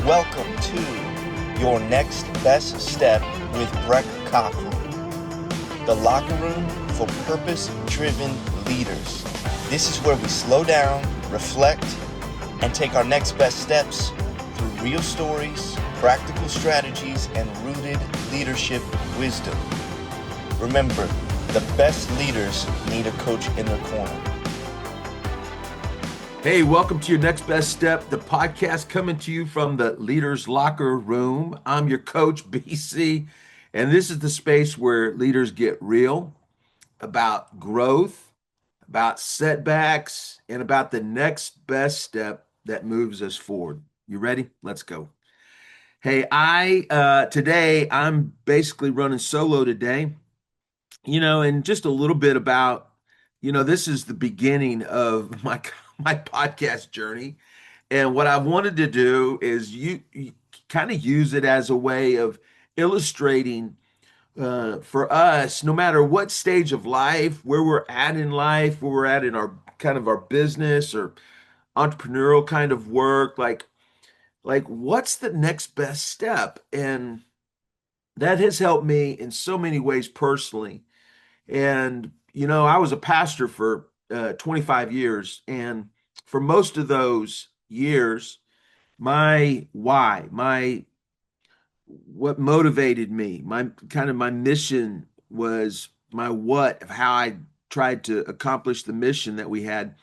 Welcome to Your Next Best Step with Breck Cochran, the locker room for purpose-driven leaders. This is where we slow down, reflect, and take our next best steps through real stories, practical strategies, and rooted leadership wisdom. Remember, the best leaders need a coach in their corner. Hey, welcome to Your Next Best Step, the podcast coming to you from the Leaders Locker Room. I'm your coach, BC, and this is the space where leaders get real about growth, about setbacks, and about the next best step that moves us forward. You ready? Let's go. Hey, today I'm basically running solo today, and just a little bit about, this is the beginning of my podcast journey. And what I wanted to do is you kind of use it as a way of illustrating for us, no matter what stage of life, where we're at in life, where we're at in our kind of our business or entrepreneurial kind of work, like what's the next best step? And that has helped me in so many ways personally. And I was a pastor for 25 years, and for most of those years, my why, my what motivated me, my mission was my what of how I tried to accomplish the mission that we had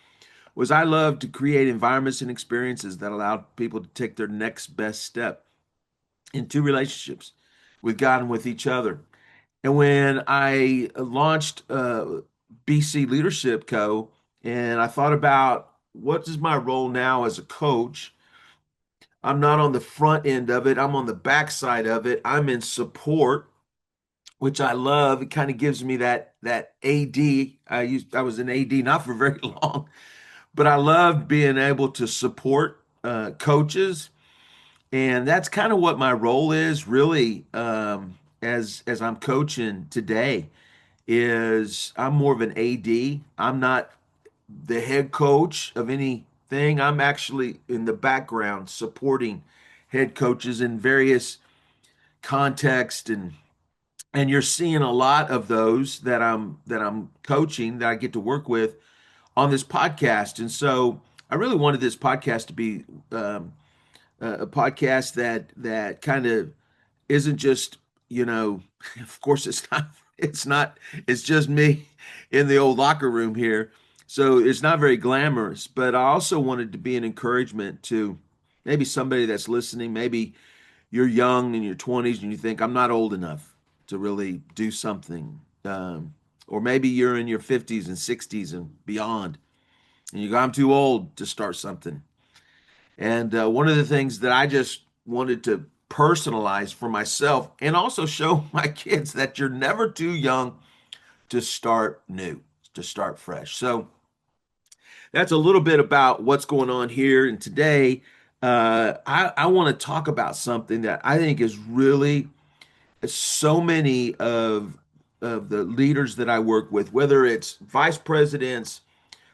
was I love to create environments and experiences that allowed people to take their next best step into relationships with God and with each other. And when I launched BC Leadership Co., and I thought about what is my role now as a coach, I'm not on the front end of it. I'm on the back side of it. I'm in support, which I love. It kind of gives me that AD. I was an AD not for very long, but I loved being able to support coaches, and that's kind of what my role is really as I'm coaching today. Is I'm more of an AD. I'm not the head coach of anything. I'm actually in the background supporting head coaches in various contexts, and you're seeing a lot of those that I'm coaching that I get to work with on this podcast. And so I really wanted this podcast to be a podcast that kind of isn't just, of course it's just me in the old locker room here. So it's not very glamorous, but I also wanted to be an encouragement to maybe somebody that's listening. Maybe you're young in your 20s and you think I'm not old enough to really do something. Or maybe you're in your 50s and 60s and beyond, and you go, I'm too old to start something. And one of the things that I just wanted to personalize for myself and also show my kids that you're never too young to start new, to start fresh. So that's a little bit about what's going on here. And today, I want to talk about something that I think is really so many of the leaders that I work with, whether it's vice presidents,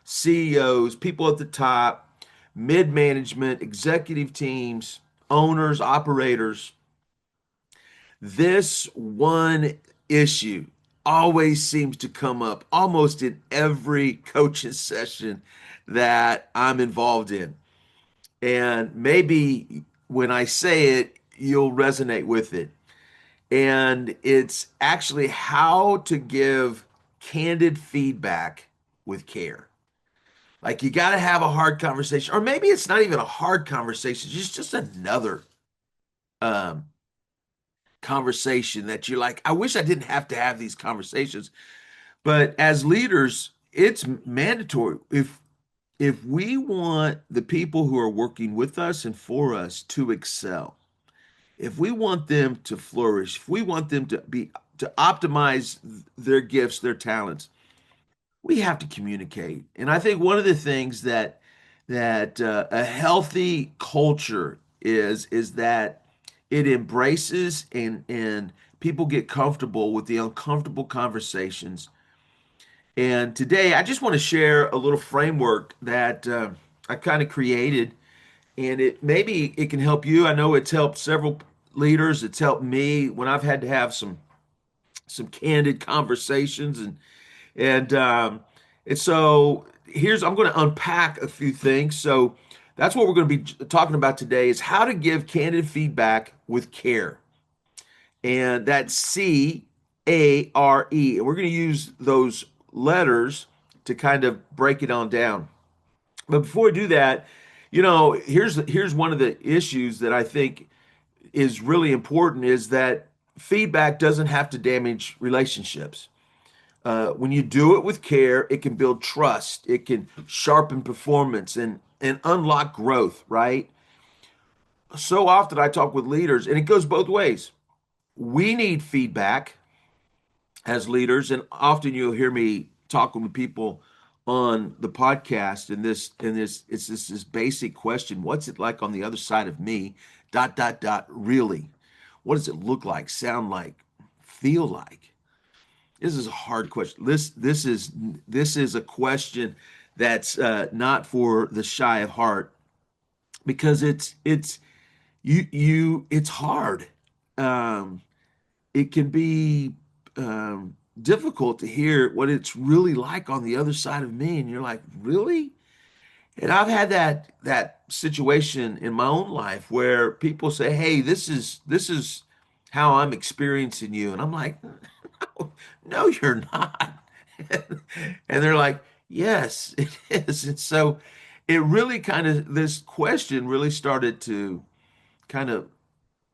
CEOs, people at the top, mid management, executive teams, owners, operators. This one issue always seems to come up almost in every coaching session that I'm involved in. And maybe when I say it, you'll resonate with it. And it's actually how to give candid feedback with care. Like you got to have a hard conversation, or maybe it's not even a hard conversation, it's just another um, conversation that you're like, I wish I didn't have to have these conversations. But as leaders, it's mandatory. If we want the people who are working with us and for us to excel, if we want them to flourish, if we want them to optimize their gifts, their talents, we have to communicate. And I think one of the things that a healthy culture is that it embraces and people get comfortable with the uncomfortable conversations. And today, I just want to share a little framework that I kind of created, and it maybe it can help you. I know it's helped several leaders. It's helped me when I've had to have some candid conversations, and and so here's I'm going to unpack a few things. So that's what we're going to be talking about today is how to give candid feedback with care. And that's C.A.R.E. And we're going to use those letters to kind of break it on down. But before we do that, here's one of the issues that I think is really important is that feedback doesn't have to damage relationships. When you do it with care, it can build trust, it can sharpen performance and unlock growth, right? So often I talk with leaders, and it goes both ways. We need feedback as leaders, and often you'll hear me talking with people on the podcast, and this it's this basic question: what's it like on the other side of me? Dot dot dot. Really, what does it look like, sound like, feel like? This is a hard question. This is a question that's not for the shy of heart because it's hard. Um, it can be difficult to hear what it's really like on the other side of me, and you're like, really? And I've had that situation in my own life where people say, "Hey, this is how I'm experiencing you," and I'm like, "No, you're not." And they're like, "Yes, it is." And so it really kind of this question really started to kind of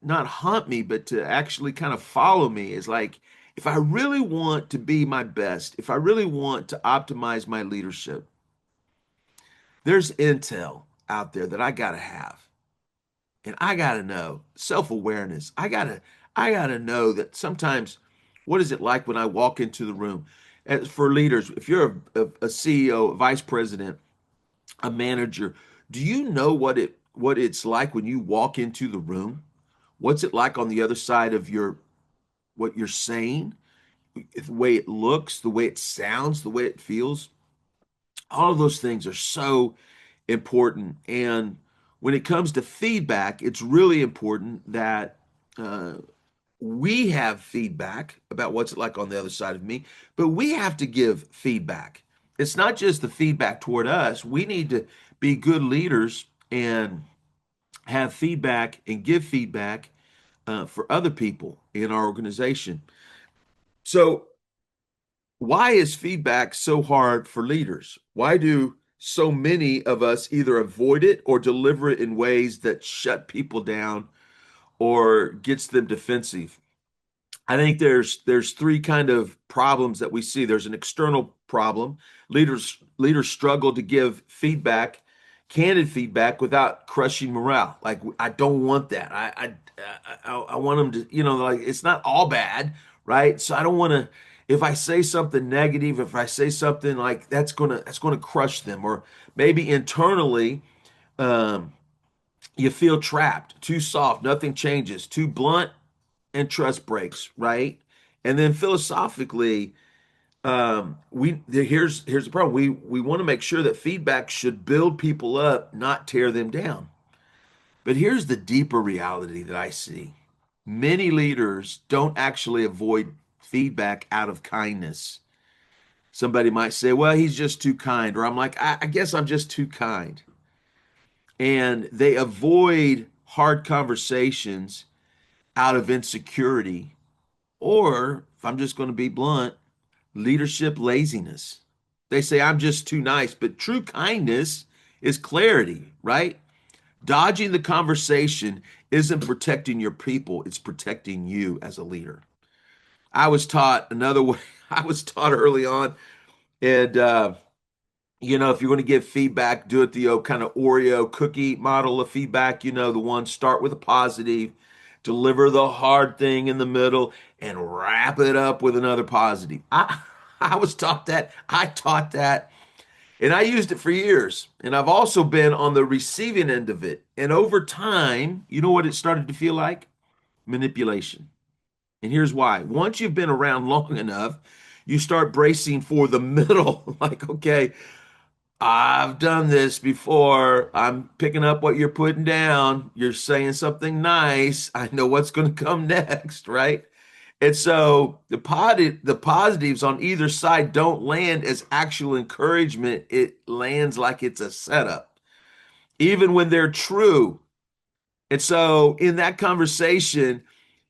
not haunt me, but to actually kind of follow me is like, if I really want to be my best, if I really want to optimize my leadership, there's intel out there that I gotta have. And I gotta know self-awareness. I gotta know that sometimes what is it like when I walk into the room? As for leaders, if you're a CEO, a vice president, a manager, do you know what it's like when you walk into the room? What's it like on the other side of your what you're saying, the way it looks, the way it sounds, the way it feels? All of those things are so important. And when it comes to feedback, it's really important that uh, we have feedback about what's it like on the other side of me, but we have to give feedback. It's not just the feedback toward us. We need to be good leaders and have feedback and give feedback for other people in our organization. So, why is feedback so hard for leaders? Why do so many of us either avoid it or deliver it in ways that shut people down or gets them defensive? I think there's three kind of problems that we see. There's an external problem. Leaders struggle to give feedback, candid feedback, without crushing morale. Like I don't want that. I want them to like it's not all bad, right? So I don't want to. If I say something negative, if I say something like that's gonna crush them, or maybe internally, um, you feel trapped, too soft, nothing changes, too blunt, and trust breaks, right? And then philosophically, here's the problem. We want to make sure that feedback should build people up, not tear them down. But here's the deeper reality that I see. Many leaders don't actually avoid feedback out of kindness. Somebody might say, well, he's just too kind. Or I'm like, I guess I'm just too kind. And they avoid hard conversations out of insecurity. Or, if I'm just going to be blunt, leadership laziness. They say, I'm just too nice. But true kindness is clarity, right? Dodging the conversation isn't protecting your people, it's protecting you as a leader. I was taught another way, I was taught early on, and if you're going to give feedback, do it the kind of Oreo cookie model of feedback. The one start with a positive, deliver the hard thing in the middle, and wrap it up with another positive. I was taught that. I taught that. And I used it for years. And I've also been on the receiving end of it. And over time, you know what it started to feel like? Manipulation. And here's why. Once you've been around long enough, you start bracing for the middle. Like, okay, I've done this before. I'm picking up what you're putting down. You're saying something nice. I know what's going to come next, right? And so the positives on either side don't land as actual encouragement. It lands like it's a setup, even when they're true. And so in that conversation,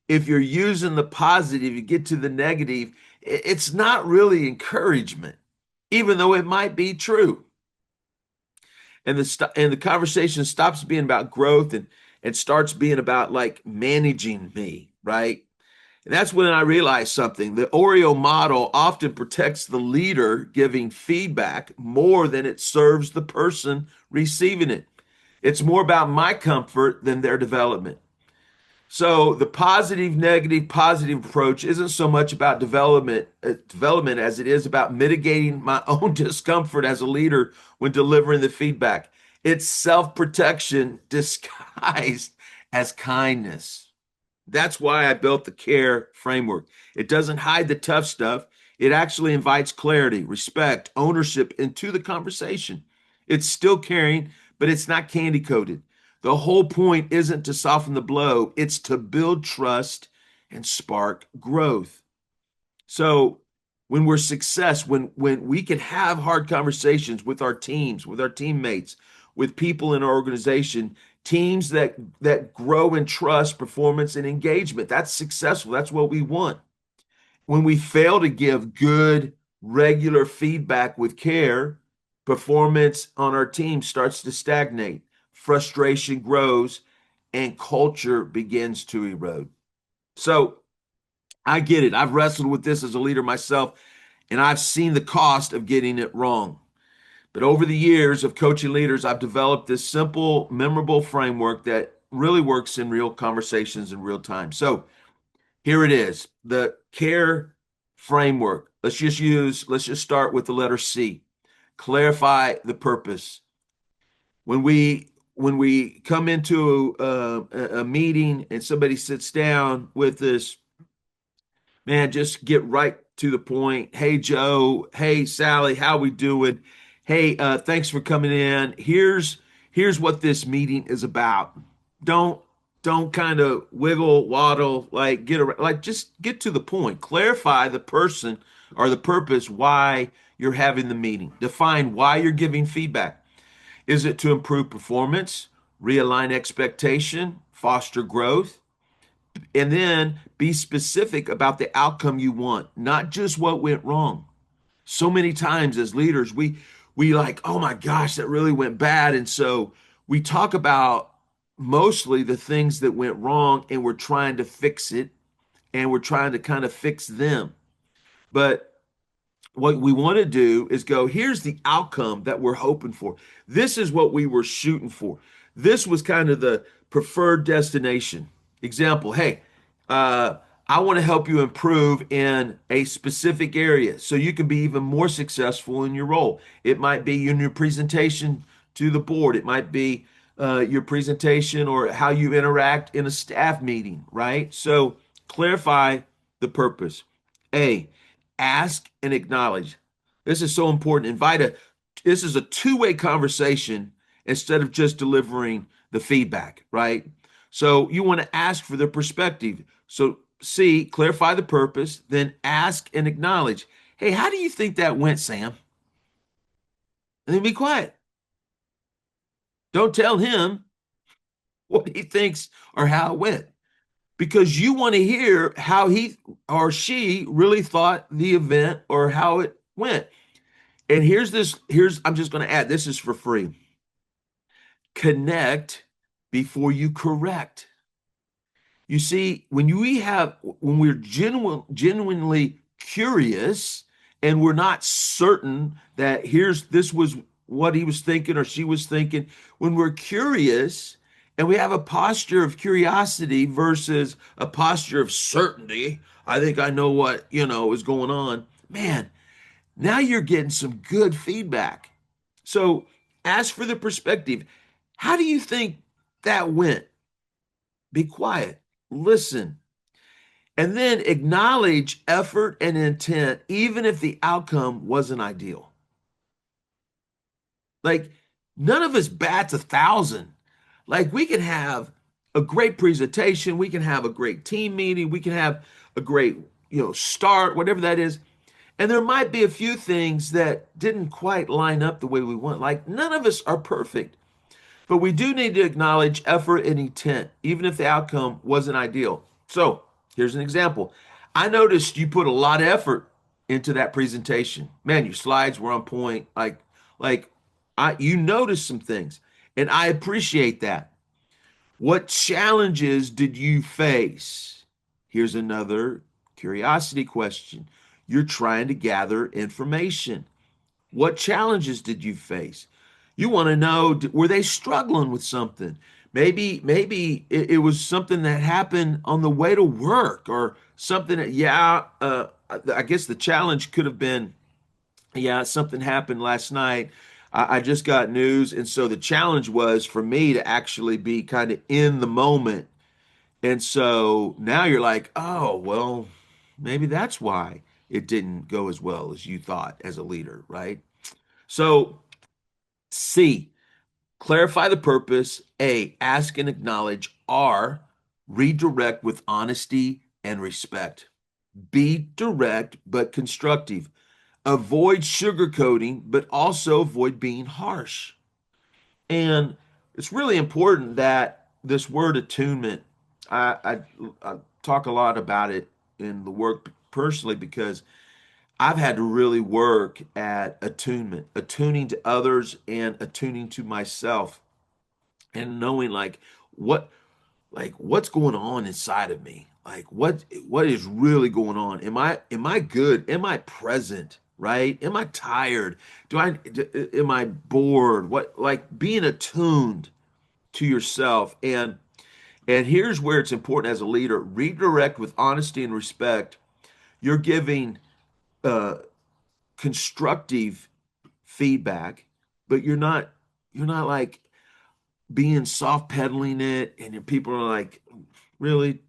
if you're using the positive, you get to the negative, it's not really encouragement, even though it might be true. And the conversation stops being about growth and starts being about like managing me, right? And that's when I realized something. The Oreo model often protects the leader giving feedback more than it serves the person receiving it. It's more about my comfort than their development. So the positive, negative, positive approach isn't so much about development as it is about mitigating my own discomfort as a leader when delivering the feedback. It's self-protection disguised as kindness. That's why I built the CARE framework. It doesn't hide the tough stuff. It actually invites clarity, respect, ownership into the conversation. It's still caring, but it's not candy coated. The whole point isn't to soften the blow, it's to build trust and spark growth. So when we're success, when we can have hard conversations with our teams, with our teammates, with people in our organization, teams that grow in trust, performance, and engagement, that's successful. That's what we want. When we fail to give good, regular feedback with care, performance on our team starts to stagnate, frustration grows, and culture begins to erode. So I get it. I've wrestled with this as a leader myself, and I've seen the cost of getting it wrong. But over the years of coaching leaders, I've developed this simple, memorable framework that really works in real conversations in real time. So here it is, the CARE framework. Let's just start with the letter C. Clarify the purpose. When we come into a meeting and somebody sits down with this, man, just get right to the point. Hey, Joe. Hey, Sally. How we doing? Hey, thanks for coming in. Here's what this meeting is about. Don't don't kind of wiggle, waddle, like get around, like just get to the point. Clarify the person or the purpose why you're having the meeting. Define why you're giving feedback. Is it to improve performance, realign expectation, foster growth? And then be specific about the outcome you want, not just what went wrong. So many times as leaders, we like, oh my gosh, that really went bad. And so we talk about mostly the things that went wrong and we're trying to fix it and we're trying to kind of fix them. But what we want to do is go, here's the outcome that we're hoping for. This is what we were shooting for. This was kind of the preferred destination. Example, hey, uh, I want to help you improve in a specific area so you can be even more successful in your role. It might be in your presentation to the board, it might be your presentation or how you interact in a staff meeting, right? So clarify the purpose. A, ask and acknowledge. This is so important. This is a two-way conversation instead of just delivering the feedback, right? So you want to ask for their perspective. So C, clarify the purpose, then ask and acknowledge. Hey, how do you think that went, Sam? And then be quiet. Don't tell him what he thinks or how it went because you want to hear how he or she really thought the event or how it went. And I'm just going to add, this is for free. Connect before you correct. You see, when we're genuinely curious and we're not certain that this was what he was thinking or she was thinking, when we're curious and we have a posture of curiosity versus a posture of certainty, I think I know what, is going on. Man, now you're getting some good feedback. So ask for the perspective. How do you think that went? Be quiet, listen, and then acknowledge effort and intent, even if the outcome wasn't ideal. Like none of us bats 1,000. Like we can have a great presentation, we can have a great team meeting, we can have a great, start, whatever that is. And there might be a few things that didn't quite line up the way we want. Like none of us are perfect, but we do need to acknowledge effort and intent, even if the outcome wasn't ideal. So here's an example. I noticed you put a lot of effort into that presentation. Man, your slides were on point. Like you noticed some things, and I appreciate that. What challenges did you face? Here's another curiosity question. You're trying to gather information. What challenges did you face? You want to know, were they struggling with something? Maybe it was something that happened on the way to work or something that, I guess the challenge could have been, yeah, something happened last night. I just got news. And so the challenge was for me to actually be kind of in the moment. And so now you're like, oh, well, maybe that's why it didn't go as well as you thought as a leader, right? So, C, clarify the purpose. A, ask and acknowledge. R, redirect with honesty and respect. Be direct but constructive. Avoid sugarcoating, but also avoid being harsh. And it's really important that this word attunement, I talk a lot about it in the work personally because I've had to really work at attunement, attuning to others and attuning to myself and knowing what what's going on inside of me. Like what is really going on? Am I good? Am I present? Right? Am I tired? Am I bored? What like being attuned to yourself and here's where it's important as a leader, redirect with honesty and respect. You're giving uh constructive feedback, but you're not like being soft pedaling it, and people are like, really,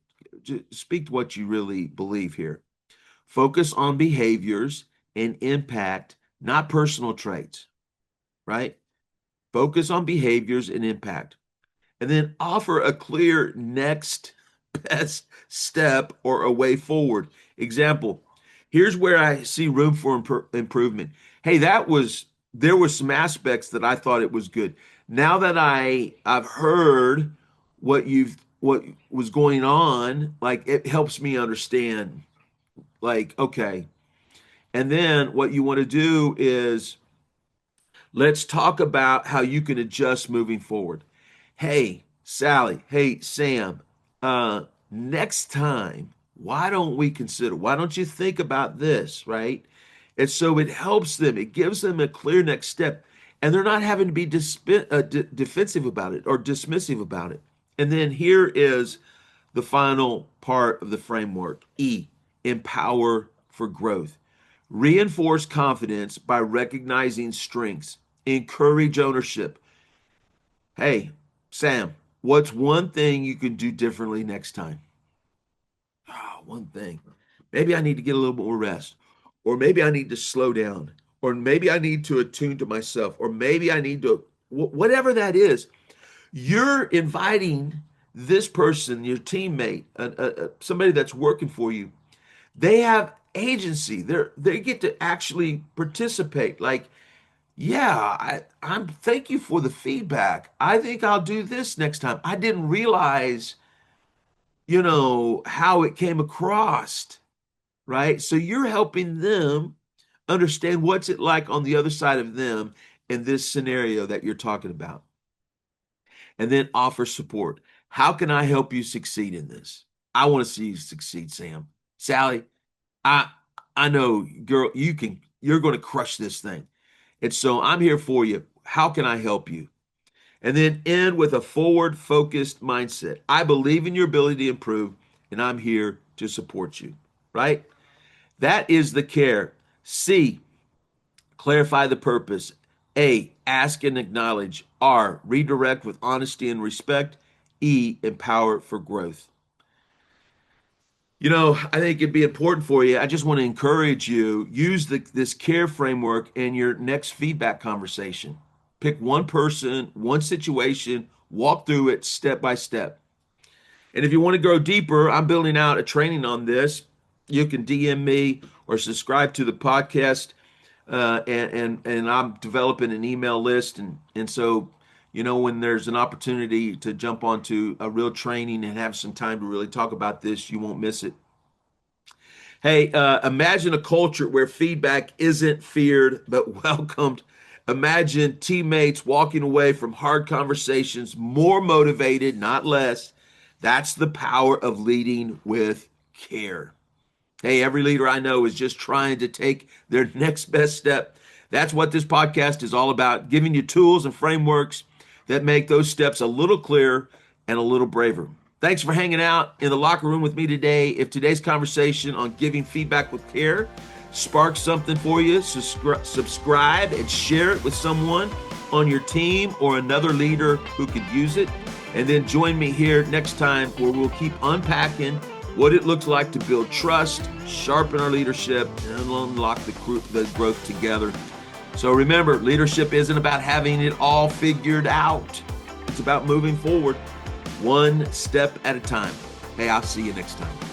just speak to what you really believe here. Focus on behaviors and impact, not personal traits, right? Focus on behaviors and impact. And then offer a clear next best step or a way forward. Example, here's where I see room for improvement. Hey, there was some aspects that I thought it was good. Now that I've heard what was going on, like it helps me understand like okay. And then what you want to do is let's talk about how you can adjust moving forward. Hey, Sally. Hey, Sam. Next time, why don't you think about this, right? And so it helps them, it gives them a clear next step, and they're not having to be defensive about it or dismissive about it. And then here is the final part of the framework E, empower for growth. Reinforce confidence by recognizing strengths, encourage ownership. Hey, Sam, what's one thing you can do differently next time? Oh, one thing. Maybe I need to get a little more rest, or maybe I need to slow down, or maybe I need to attune to myself, or maybe I need to, whatever that is, you're inviting this person, your teammate, somebody that's working for you, they have agency. They get to actually participate. Like, yeah, I'm thank you for the feedback. I think I'll do this next time. I didn't realize, how it came across, right? So you're helping them understand what's it like on the other side of them in this scenario that you're talking about. And then offer support. How can I help you succeed in this? I want to see you succeed, Sam. Sally, I I know, girl, you're going to crush this thing. And so I'm here for you. How can I help you? And then end with a forward focused mindset. I believe in your ability to improve, and I'm here to support you. Right? That is the care. C, clarify the purpose. A, ask and acknowledge. R, redirect with honesty and respect. E, empower for growth. I think it'd be important for you. I just want to encourage you, use this care framework in your next feedback conversation. Pick one person, one situation, walk through it step by step. And if you want to go deeper, I'm building out a training on this. You can DM me or subscribe to the podcast, and I'm developing an email list, and so when there's an opportunity to jump onto a real training and have some time to really talk about this, you won't miss it. Hey, imagine a culture where feedback isn't feared but welcomed. Imagine teammates walking away from hard conversations more motivated, not less. That's the power of leading with care. Hey, every leader I know is just trying to take their next best step. That's what this podcast is all about, giving you tools and frameworks that make those steps a little clearer and a little braver. Thanks for hanging out in the locker room with me today. If today's conversation on giving feedback with care sparks something for you, subscribe and share it with someone on your team or another leader who could use it. And then join me here next time where we'll keep unpacking what it looks like to build trust, sharpen our leadership, and unlock the growth together. So remember, leadership isn't about having it all figured out. It's about moving forward one step at a time. Hey, I'll see you next time.